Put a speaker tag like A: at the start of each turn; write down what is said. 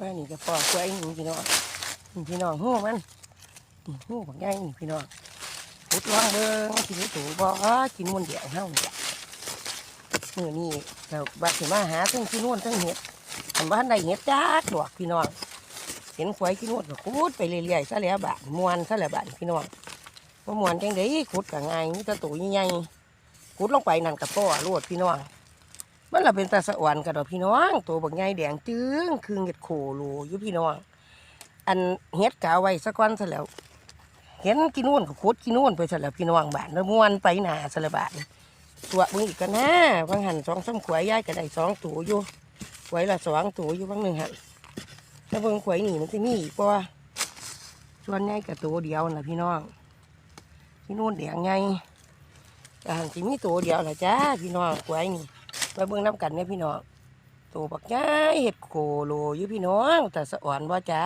A: มานี่ก็ปอกไว้นี่พี่น้องพี่น้องหู้มันหู้บักใหญ่นี่พี่น้องพุดลองเบิ่งกินถูบ่กินมันเดียวเฮาเนี่ยมื้อนี้ก็บัดสิมาหาทั้งกินนู่นทั้งเห็ดอันบ้านใดเห็ดจักดอกพี่น้องเห็นควายกินนู่นก็ขุดไปเรื่อยๆซะแล้วบาดม่วนซะแล้วบาดพี่น้องบ่ม่วนจังได๋ขุดก็ง่ายมีแต่ตัวใหญ่ๆขุดลงไปนั่นก็ป้อโลดพี่น้องมันละเป็นตาสะอ่อนกระดอกพี่น้องตัวบักใหญ่แดงจึ้งคือเห็ดโขโลอยู่พี่น้องอันเห็ดกะไว้สักวันซะแล้วเห็นกินนู่นก็ขุดกินนู่นไปซะแล้วพี่น้องบ้านแล้วม่วนไปหนาซะแล้วบาดตัวมึงอีกกันนะบางหัน2-3ขวายย้ายก็ได้2ตัวอยู่ขวายละ2ตัวอยู่บางหนึ่งหันแล้วเบิ่งขวายนี่มันจะมีอีกป่ะส่วนใหญ่กับตัวเดียวนะพี่น้องที่นู่นแดงไงแต่หันที่มีตัวเดียวแหละจ้าพี่น้องขวายนี่มาเบิ่งน้ำกันเนี่ยพี่น้องตัวบักย้ายเห็ดโคโลอยู่พี่น้องแต่สะอ่อนว่าจ้า